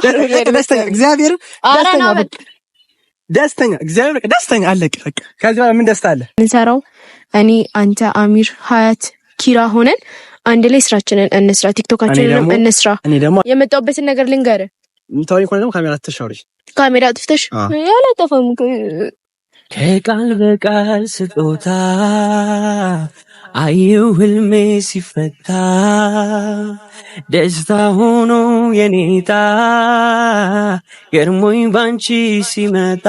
ደስተኛ እግዚአብሔር ደስተኛ እግዚአብሔር ደስተኛ አለቀ። በቃ ከዚህ በኋላ ምን ደስታ አለ? እንሰራው እኔ አንተ አሚር ሀያት ኪራ ሆነን አንድ ላይ ስራችንን እንስራ፣ ቲክቶካችንን እንስራ። እኔ ደግሞ የመጣሁበትን ነገር ልንገርህ። ምታውኝ ኮን ደግሞ ካሜራ ተሻውሪ ካሜራ አጥፍተሽ ያላጠፋም ከቃል በቃል ስጦታ አየሁ ህልሜ ሲፈታ ደስታ ሆኖ የኔታ ገርሞኝ ባንቺ ሲመጣ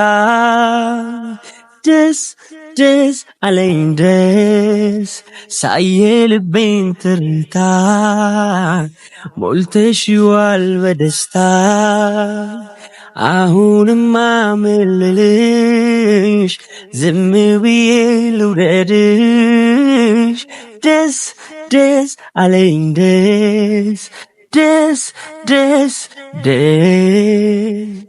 ደስ ደስ አለኝ ደስ ሳየ ልቤን ትርታ ሞልተሽዋል በደስታ አሁንማ ምልልሽ ዝም ብዬ ልውደድሽ ደስ ደስ አለኝ ደስ ደስ ደስ ደስ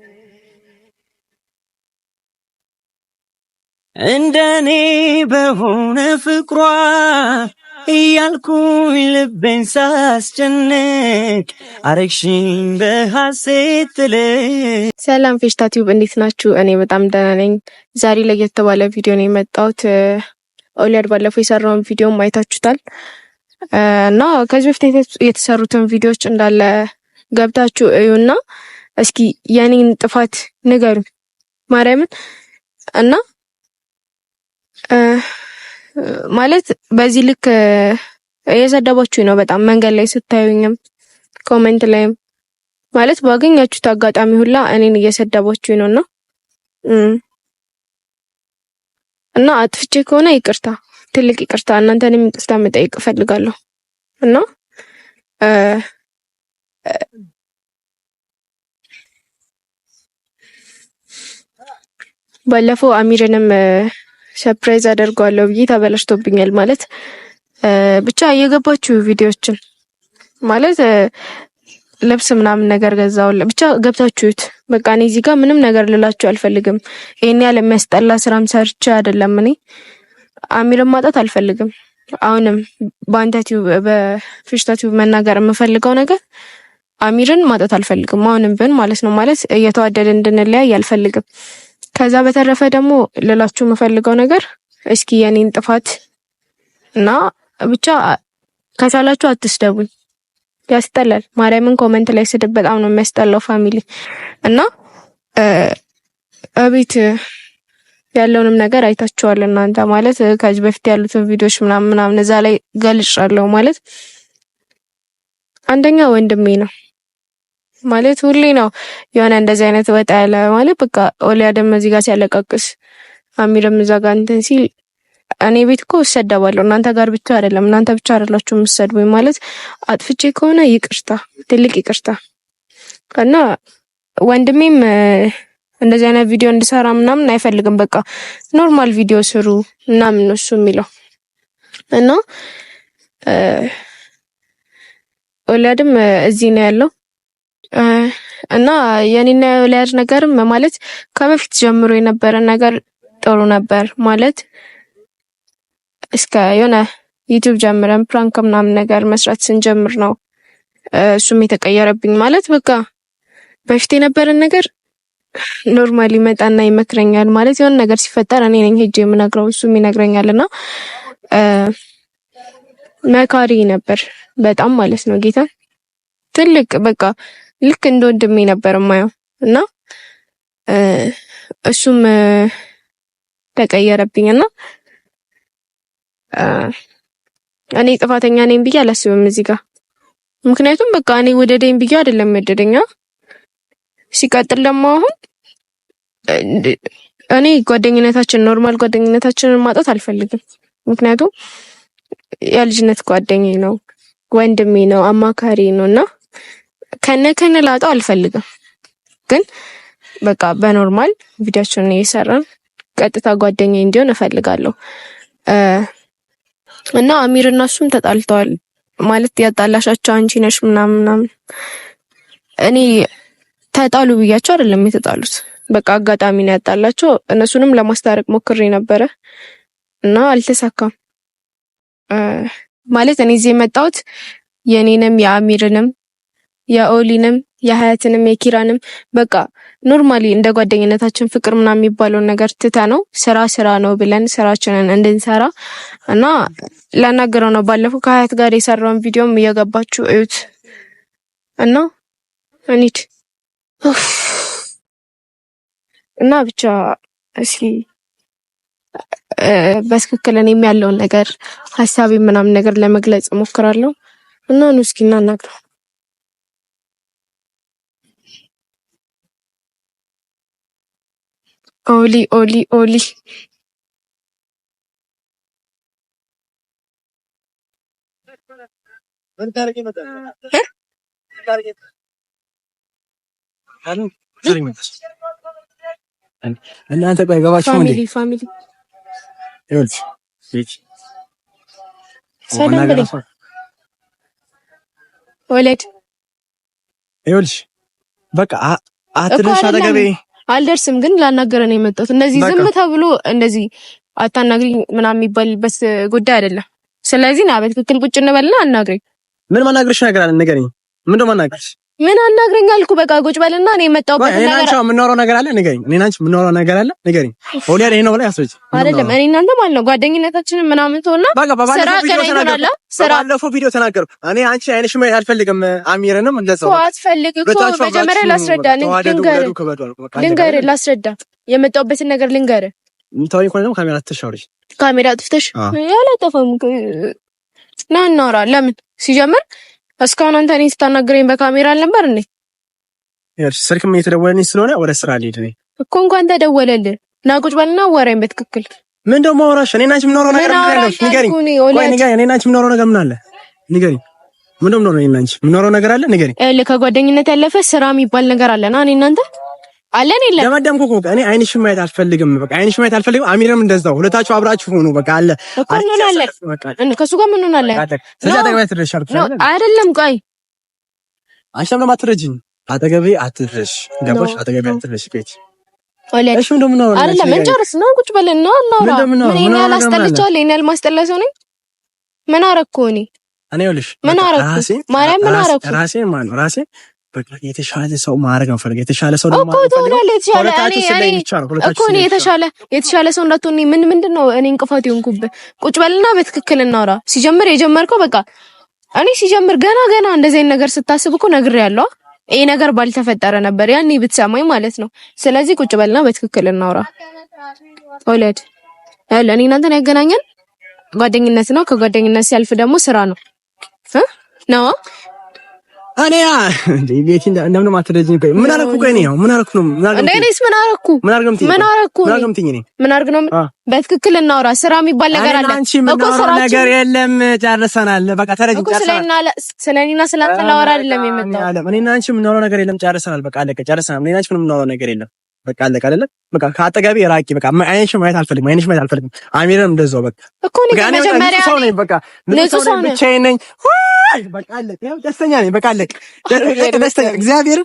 እንደኔ በሆነ ፍቅሯ እያልኩኝ ልቤን ሳስጨንቅ አረግሽኝ በሐሴት ልክ። ሰላም ፌሽታ ቲዩብ እንዴት ናችሁ? እኔ በጣም ደህና ነኝ። ዛሬ ለየት ባለ ቪዲዮ ነው የመጣሁት። ኦሊያድ ባለፈው የሰራውን ቪዲዮ አይታችሁታል እና ከዚህ በፊት የተሰሩትን ቪዲዮዎች እንዳለ ገብታችሁ እዩና እስኪ የኔን ጥፋት ንገሩኝ ማርያምን እና ማለት በዚህ ልክ እየሰደባችሁ ነው በጣም መንገድ ላይ ስታዩኝም ኮሜንት ላይም ማለት ባገኛችሁት አጋጣሚ ሁላ እኔን እየሰደባችሁ ነውና እና አጥፍቼ ከሆነ ይቅርታ፣ ትልቅ ይቅርታ፣ እናንተንም ይቅርታ መጠየቅ እፈልጋለሁ እና ባለፈው አሚርንም ሰርፕራይዝ አደርጋለሁ ብዬ ተበላሽቶብኛል። ማለት ብቻ እየገባችሁ ቪዲዮችን ማለት ልብስ ምናምን ነገር ገዛው ብቻ ገብታችሁት በቃ እኔ እዚህ ጋር ምንም ነገር ልላችሁ አልፈልግም። ይሄን ያለ የሚያስጠላ ስራም ሰርቼ አይደለም እኔ አሚርም ማጣት አልፈልግም። አሁንም በአንተ ቲዩብ በፌሽታ ቲዩብ መናገር የምፈልገው ነገር አሚርን ማጣት አልፈልግም። አሁንም ብን ማለት ነው ማለት እየተዋደደ እንድንለያይ አልፈልግም። ከዛ በተረፈ ደግሞ ልላችሁ የምፈልገው ነገር እስኪ የኔን ጥፋት እና ብቻ ከቻላችሁ አትስደቡኝ፣ ያስጠላል። ማርያምን ኮሜንት ላይ ስድብ በጣም ነው የሚያስጠላው ፋሚሊ እና አቤት ያለውንም ነገር አይታችኋል እናንተ ማለት ከዚህ በፊት ያሉትን ቪዲዮዎች ምናምን እዛ ላይ ገልጫለሁ። ማለት አንደኛ ወንድሜ ነው ማለት ሁሌ ነው የሆነ እንደዚህ አይነት ወጣ ያለ ማለት በቃ ኦሊያድም እዚህ ጋር ሲያለቃቅስ አሚርም እዛ ጋር እንትን ሲል እኔ ቤት እኮ እሰደባለሁ። እናንተ ጋር ብቻ አይደለም፣ እናንተ ብቻ አይደላችሁ የምትሰድቡኝ። ማለት አጥፍቼ ከሆነ ይቅርታ፣ ትልቅ ይቅርታ እና ወንድሜም እንደዚህ አይነት ቪዲዮ እንድሰራ ምናምን አይፈልግም። በቃ ኖርማል ቪዲዮ ስሩ ምናምን ነው እሱ የሚለው እና ኦሊያድም እዚህ ነው ያለው እና የኔና የኦሊያድ ነገርም ማለት ከበፊት ጀምሮ የነበረ ነገር ጥሩ ነበር። ማለት እስከ የሆነ ዩቲዩብ ጀምረን ፕራንክ ምናምን ነገር መስራት ስንጀምር ነው እሱም የተቀየረብኝ። ማለት በቃ በፊት የነበረን ነገር ኖርማሊ መጣና ይመክረኛል። ማለት የሆነ ነገር ሲፈጠር እኔ ነኝ ሄጄ የምነግረው፣ እሱም ይነግረኛልና መካሪ ነበር በጣም ማለት ነው። ጌታ ትልቅ በቃ ልክ እንደወንድሜ ነበር የማየው እና እሱም ተቀየረብኝና እኔ ጥፋተኛ ነኝ ብዬ አላስብም እዚህ ጋር። ምክንያቱም በቃ እኔ ወደደኝ ብዬ አይደለም ወደደኛ። ሲቀጥል ደግሞ አሁን እኔ ጓደኝነታችን ኖርማል ጓደኝነታችንን ማጣት አልፈልግም። ምክንያቱም የልጅነት ጓደኛዬ ነው፣ ወንድሜ ነው፣ አማካሪ ነውና ከነ ላጣው አልፈልግም። ግን በቃ በኖርማል ቪዲዮችን እየሰራን ቀጥታ ጓደኛዬ እንዲሆን እፈልጋለሁ እና አሚርና እሱም ተጣልተዋል። ማለት ያጣላሻቸው አንቺ ነሽ ምናምን እኔ ተጣሉ ብያቸው አይደለም የተጣሉት፣ በቃ አጋጣሚ ነው ያጣላቸው። እነሱንም ለማስታረቅ ሞክሬ ነበረ እና አልተሳካም። ማለት እኔ እዚህ የመጣሁት የኔንም የአሚርንም የኦሊንም የሀያትንም የኪራንም በቃ ኖርማሊ እንደ ጓደኝነታችን ፍቅር ምናምን የሚባለውን ነገር ትተነው ስራ ነው ብለን ስራችንን እንድንሰራ እና ላናገረው ነው። ባለፈው ከሀያት ጋር የሰራውን ቪዲዮም እየገባችሁ እዩት እና እንሂድ እና ብቻ እስኪ በትክክል እኔም ያለውን ነገር ሀሳቤ ምናምን ነገር ለመግለጽ እሞክራለሁ እና ነው እስኪ እናናግረው። ኦሊ እናንተ ቆይ ገባችሁ እንዴ? ፋሚሊ ይኸውልሽ ወለድ ይኸውልሽ በቃ አትደርሽ አጠገቤ አልደርስም፣ ግን ላናገረ ነው የመጣሁት። እንደዚህ ዝም ተብሎ እንደዚህ አታናግሪኝ ምናምን የሚባልበት ጉዳይ አይደለም። ስለዚህ ና በትክክል ቁጭ እንበልና አናግሪኝ። ምን ማናግርሽ ነገር አለ? ንገሪኝ። ምን ደው ማናግርሽ? ምን አናግረኝ አልኩ። በቃ ቁጭ በልና እኔ የመጣሁበት ነገር እኔና አንቺ የምናወራው ነገር አለ። ንገሪኝ። እኔና አንቺ የምናወራው ነገር አለ። ንገሪኝ። ኦሊያ ይሄ ነው ብላ ያስረጅ አይደለም። እኔ እናንተ ማለት ነው ጓደኝነታችንን ምናምን ተውና ስራ ቀናይቶናል። ባለፈው ቪዲዮ ተናገርኩ። እኔ አንቺ አይንሽ ማየት አልፈልግም። አሚርንም እንደዛው አትፈልግ እኮ መጀመሪያ ላስረዳ። ልንገርህ ላስረዳ የመጣሁበትን ነገር ልንገርህ። ምታውኝ ኮነ ነው ካሜራ ትሻውልሽ። ካሜራ አጥፍተሽ ያላጠፋም ና እናውራ። ለምን ሲጀምር እስካሁን አንተ እኔን ስታናግረኝ በካሜራ አልነበር እንዴ? ያሽ ስልክም እየተደወለልኝ ስለሆነ ወደ ስራ ልሄድ ነኝ እኮ። እንኳን ተደወለልህ ና ቁጭ በልና አወራኝ በትክክል። ምን ደሞ አወራሽ? እኔና አንቺ የምናወራው ነገር አለ። ንገሪኝ። ቆይ ንገሪኝ። እኔና አንቺ የምናወራው ነገር ምን አለ? ንገሪኝ። ምን ደሞ ነው እኔና አንቺ የምናወራው ነገር አለ? ንገሪኝ። ከጓደኝነት ያለፈ ስራ የሚባል ነገር አለና እኔ እናንተ አለን የለም። ደመደምኩ እኮ እኔ አይንሽን ማየት አልፈልግም። በቃ አይንሽን ማየት አልፈልግም። አሚርም እንደዛው ሁለታችሁ አብራችሁ ሆኑ። በቃ አለ እኮ ምን አለ ከሱ ጋር ምን ሆነ አለ። ስለዚህ አጠገቤ አትድረሽ አልኩሽ አይደለም። ቆይ አንቺም ለምን አትረጂኝ? አጠገቤ አትድረሽ። ገባሽ? አጠገቤ አትድረሽ። ቤት እሺ ምን ደም ነው አይደለም። እንጨርስ ነው ቁጭ በልና እናውራ። ምን ያላስጠልቻለሁ? እኔ ያልማስጠላ ሰው ነኝ? ምን አረኩ እኔ? እኔ ይኸውልሽ ምን አረኩ? ማርያም ምን አረኩ? ራሴን ማን ነው ራሴን በቃ የተሻለ ሰው ማድረግ ነው ፈልገ የተሻለ ሰው ደግሞ እኮ እኔ የተሻለ ሰው እንዳትሆን ምንድነው እኔ እንቅፋት የሆንኩብህ? ቁጭ በልና በትክክል እናውራ። ሲጀምር የጀመርከው በቃ እኔ ሲጀምር ገና እንደዚህ አይነት ነገር ስታስብ እኮ ነግሬያለሁ። ይሄ ነገር ባልተፈጠረ ነበር ያኔ ብትሰማኝ ማለት ነው። ስለዚህ ቁጭ በልና በትክክል እናውራ። ወለድ እኔ እናንተን ያገናኘን ጓደኝነት ነው። ከጓደኝነት ሲያልፍ ደግሞ ስራ ነው ነው እኔ እንዴ ቤት እንደምን ማትረጂኝ? ቆይ ምን አረኩ? ቆይ ነው ምን አረኩ ነው? ምን አርግ ነው? በትክክል እናውራ። ስራ የሚባል ነገር አለ እኮ። ስራ ነገር የለም። ጨርሰናል። በቃ ተረጂኝ። ስለኔና ስላንተ ላወራ አይደለም የመጣው። እኔና አንቺ የምናወራው ነገር የለም። ጨርሰናል። በቃ አለቀ። ጨርሰናል። እኔና አንቺ ምንም የምናወራው ነገር የለም። በቃ አለቀ አይደለ? በቃ ከአጠገቤ ራቂ። በቃ አይንሽ ማየት አልፈልግም። አሚርም እንደዛው በቃ እኮ ነው መጀመሪያ ሰው ነኝ። በቃ ብቻዬን ነኝ። በቃ አለቀ። ደስተኛ ነኝ። በቃ አለቀ። ደስተኛ እግዚአብሔር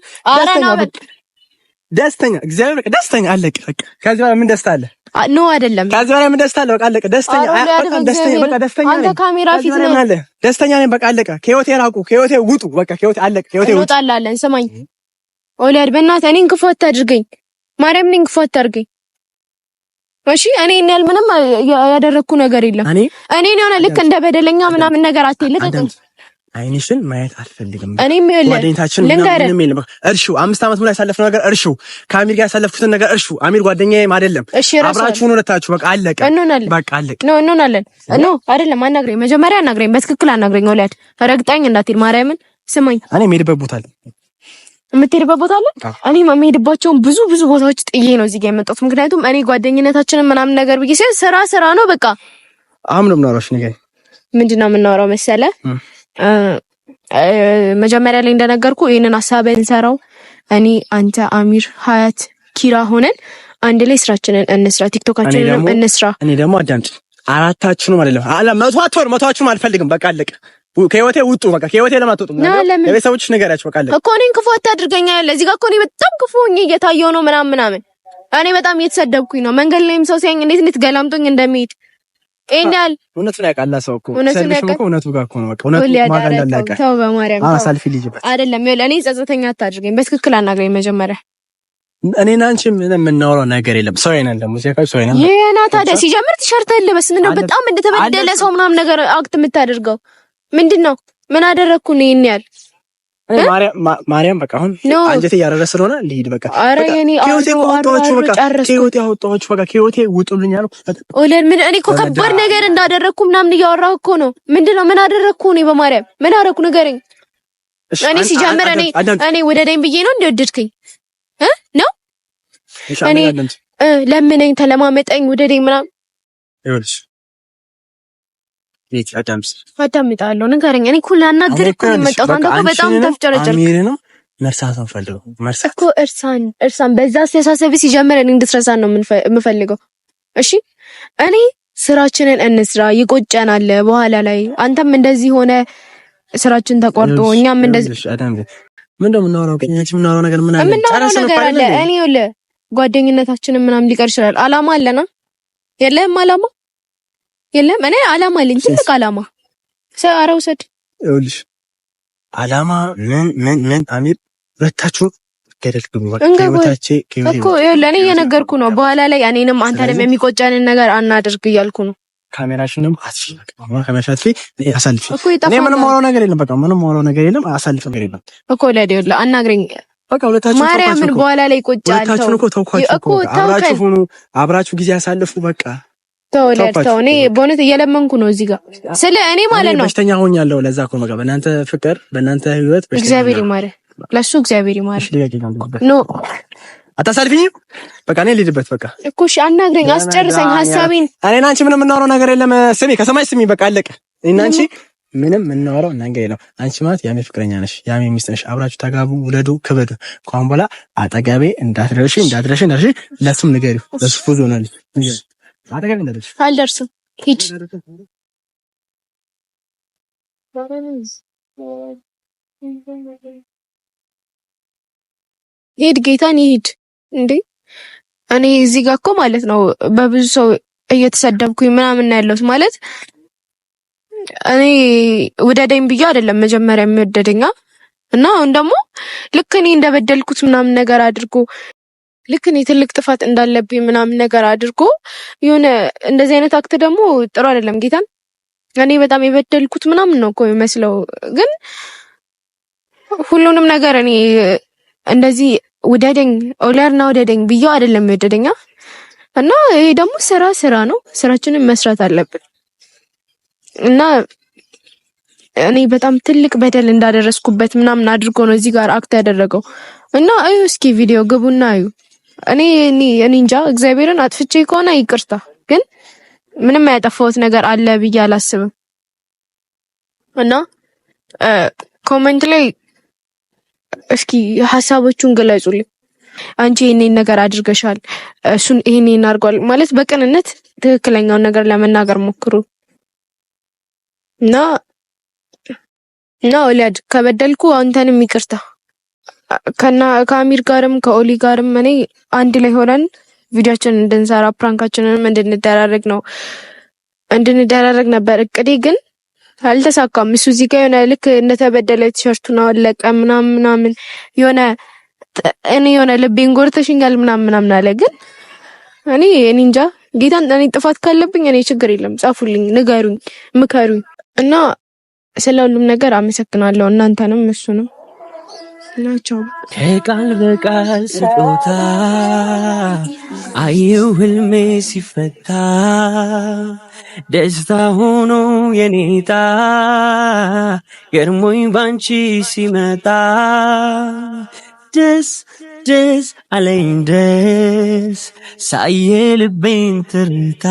ደስተኛ እግዚአብሔር በቃ ደስተኛ አለቀ። በቃ ከዚህ በኋላ ምን ደስታ አለ? ኖ አይደለም። ከዚህ በኋላ ምን ደስታ አለ? በቃ አለቀ። ደስተኛ በቃ ደስተኛ ነኝ። አንተ ካሜራ ፊት ነው ደስተኛ ነኝ። በቃ አለቀ። ከህይወቴ ራቁ። ከህይወቴ ውጡ። በቃ ከህይወቴ አለቀ። ከህይወቴ ውጡ። እንወጣላለን። ስማኝ ኦሊያድ፣ በእናትህ እኔን ክፉ አታድርገኝ። ማርያም ነኝ ክፉ አታርገኝ። እሺ እኔ ያል ምንም ያደረኩ ነገር የለም። እኔ ነው ልክ እንደ በደለኛ ምናምን ነገር አትልቅ። አይንሽን ማየት አልፈልግም። እኔም ጓደኛችን ምንም የለም። እርሹ 5 አመት ሙሉ ያሳለፍነው ነገር እርሹ፣ ከአሚር ጋር ያሳለፍኩትን ነገር እርሹ። አሚር ጓደኛዬም አይደለም። አብራችሁ ነው ሁለታችሁ። በቃ አለቀ። በቃ አለቀ። እንሆናለን። አይደለም። አናግረኝ፣ መጀመሪያ አናግረኝ፣ በትክክል አናግረኝ። ወላድ ረግጣኝ እንዳትል። ማርያምን ስማኝ። እኔ የምሄድበት ቦታ አለ። የምትሄድበት ቦታ አለ። እኔ የምሄድባቸውን ብዙ ቦታዎች ጥዬ ነው እዚህ ጋር የመጣሁት። ምክንያቱም እኔ ጓደኝነታችንን ምናምን ነገር ብዬ ስራ ነው በቃ። አሁን ነው የምናወራው። ነገር ምንድነው የምናወራው መሰለ? መጀመሪያ ላይ እንደነገርኩ ይሄንን ሐሳብን እንሰራው እኔ፣ አንተ፣ አሚር፣ ሀያት፣ ኪራ ሆነን አንድ ላይ ስራችንን እንስራ፣ ቲክቶካችንን እንስራ። እኔ ደግሞ አዳምጪ፣ አራታችሁንም አይደለም መቷችሁንም አልፈልግም። በቃ አለቀ። ከህይወቴ ውጡ። በቃ ከህይወቴ ለማትወጡ ለቤተሰቦችሽ ንገሪያቸው። በቃ አለቀ እኮ። እኔን ክፉ አታድርገኝ። እዚህ ጋር እኮ እኔ በጣም ክፉ ሆኜ እየታየሁ ነው ምናምን። እኔ በጣም እየተሰደብኩኝ ነው። መንገድ ላይም ሰው ሲያኝ እንዴት ገላምጦኝ እንደሚሄድ ኤንዳል እውነቱን ያውቃል ሰው እኮ ሰልፍሽም እኮ እውነቱ ጋር እኮ ነው። በቃ እውነቱ ማጋ እንዳላቀ ተው በማርያም አሳልፊ ልጅበት አይደለም። ይኸውልህ እኔ ጸጸተኛ አታድርገኝ። በትክክል አናግረኝ መጀመሪያ። እኔና አንቺ ምንም የምናወራው ነገር የለም። ሰው አይነን ደግሞ ሲያካይ ሰው አይነን የና ታዲያ ሲጀምር ቲሸርት ለበስ ምንድነው? በጣም እንደተበደለ ሰው ምናምን ነገር አክት የምታደርገው ምንድነው? ምን አደረኩ ነው ይሄን ያህል? ማርያም በቃ አሁን አንጀቴ ያረረ ስለሆነ ልሂድ በቃ። አረ የኔ ከህይወቴ አወጣኋችሁ በቃ ከህይወቴ ውጡልኝ አልኩ። ኦለን ምን እኔ እኮ ከባድ ነገር እንዳደረኩ ምናምን እያወራሁ እኮ ነው። ምንድነው? ምን አደረኩ ነው? በማርያም ምን አደረኩ ንገረኝ። እኔ ሲጀምር እኔ ወደደኝ ብዬ ነው እንደወደድከኝ ነው እኔ ለምነኝ ተለማመጠኝ ወደደኝ ምናምን ይኸውልሽ ቤት አዳምጣለሁ ንገረኝ። እኔ እኮ ላናግርህ እኮ ነው የመጣሁት። አንተ እኮ በጣም ተፍጨረጨርክ። አሚር ነው መርሳትን ፈልገው መርሳት እኮ እርሳን በዛ አስተሳሰብ ሲጀምር እኔ እንድትረሳን ነው የምፈልገው። እሺ እኔ ስራችንን እንስራ፣ ይቆጨናል በኋላ ላይ። አንተም እንደዚህ ሆነ ስራችን ተቆርጦ እኛም እንደዚህ ምንድነው የምናወራው? ከኛችን የምናወራው ነገር ምን አለ? ጨረስን እኮ አይደል? እኔ ይኸውልህ ጓደኝነታችንን ምናምን ሊቀር ይችላል። አላማ አለና የለህም? አላማ የለም። እኔ አላማ አለኝ፣ ትልቅ አላማ። ሰው ውሰድ። ይኸውልሽ አላማ ምን አሚር ሁለታችሁ ገደል ግቡ። ከህይወታቼ እኮ ይኸውልህ እኔ እየነገርኩ ነው። በኋላ ላይ እኔንም አንተንም የሚቆጨንን ነገር አናድርግ እያልኩ ነው። ካሜራሽንም አጥፊ ካሜራሽ አሳልፊ። እኔ ምንም ማውራው ነገር የለም። በቃ ምንም ማውራው ነገር የለም። አሳልፊ ነገር የለም እኮ ለዲ ይኸውልህ አናግረኝ። በቃ ሁለታችሁ ማርያምን በኋላ ላይ ቆጫለሁ። ሁለታችሁ እኮ ተውኳችሁ እኮ አብራችሁ ሁኑ፣ አብራችሁ ጊዜ አሳልፉ። በቃ ተው እኔ በእውነት እየለመንኩ ነው እዚህ ጋር ስለ እኔ ማለት ነው። በሽተኛ ሆኛለሁ። ለዛ እኮ በቃ በእናንተ ፍቅር በእናንተ ህይወት በሽተኛ እግዚአብሔር ይማረህ፣ ለሱ እግዚአብሔር ይማረህ። ኖ አታሳልፊኝ። በቃ እኔ ልሂድበት። በቃ እኮ እሺ አናግረኝ፣ አስጨርሰኝ ሐሳቤን። እኔና አንቺ ምንም የምናወራው ነገር የለም። ስሚ ከሰማይ ስሚ። በቃ አለቀ። እኔና አንቺ ምንም የምናወራው ነገር የለም። አንቺ ማለት ያሜ ፍቅረኛ ነሽ፣ ያሜ ሚስት ነሽ። አብራችሁ ተጋቡ፣ ውለዱ፣ ክበዱ። ከአሁን በኋላ አጠገቤ እንዳትደርሺ ለሱም ንገሪው። ለሱ ፉዝ ሆናለች። አጠገቤ እንዳትደርሺ። አልደርስም። ሂድ ሂድ፣ ጌታን ይሂድ። እንዴ እኔ እዚህ ጋር እኮ ማለት ነው በብዙ ሰው እየተሰደብኩኝ ምናምን ነው ያለሁት። ማለት እኔ ውደደኝ ብዬ አይደለም መጀመሪያ የሚወደደኛ እና አሁን ደግሞ ልክ እኔ እንደበደልኩት ምናምን ነገር አድርጎ ልክ እኔ ትልቅ ጥፋት እንዳለብኝ ምናምን ነገር አድርጎ የሆነ እንደዚህ አይነት አክት ደግሞ ጥሩ አይደለም። ጌታን እኔ በጣም የበደልኩት ምናምን ነው እኮ የሚመስለው፣ ግን ሁሉንም ነገር እኔ እንደዚህ ውደደኝ ኦለርና ውደደኝ ብዬው አይደለም የወደደኛ እና ይሄ ደግሞ ስራ ነው። ስራችንን መስራት አለብን እና እኔ በጣም ትልቅ በደል እንዳደረስኩበት ምናምን አድርጎ ነው እዚህ ጋር አክት ያደረገው እና አዩ እስኪ ቪዲዮ ግቡና አዩ። እኔ እንጃ እግዚአብሔርን አጥፍቼ ከሆነ ይቅርታ፣ ግን ምንም ያጠፋሁት ነገር አለ ብዬ አላስብም እና ኮሜንት ላይ እስኪ ሐሳቦቹን ገለጹልኝ። አንቺ ይሄንን ነገር አድርገሻል፣ እሱን ይሄንን አድርጓል ማለት በቅንነት ትክክለኛውን ነገር ለመናገር ሞክሩ እና ኦሊያድ ከበደልኩ አንተንም ይቅርታ። ከአሚር ጋርም ከኦሊ ጋርም እኔ አንድ ላይ ሆነን ቪዲዮአችንን እንድንሰራ ፕራንካችንንም እንድንደራረግ ነበር እቅዴ፣ ግን አልተሳካም። እሱ እዚህ ጋር የሆነ ልክ እንደተበደለ ቲሸርቱን አወለቀ ምናምን የሆነ እኔ የሆነ ልቤን ጎርተሽኛል ምናምን አለ። ግን እኔ እንጃ ጌታን እኔ ጥፋት ካለብኝ እኔ ችግር የለም ጻፉልኝ፣ ንገሩኝ፣ ምከሩኝ እና ስለ ሁሉም ነገር አመሰግናለሁ። እናንተንም እሱንም ናቸው። ከቃል በቃል ስጦታ አየሁ ህልሜ ሲፈታ ደስታ ሆኖ የኔታ ገርሞኝ ባንቺ ሲመጣ ደስ አለኝ ደስ ሳየ ልቤን ትርታ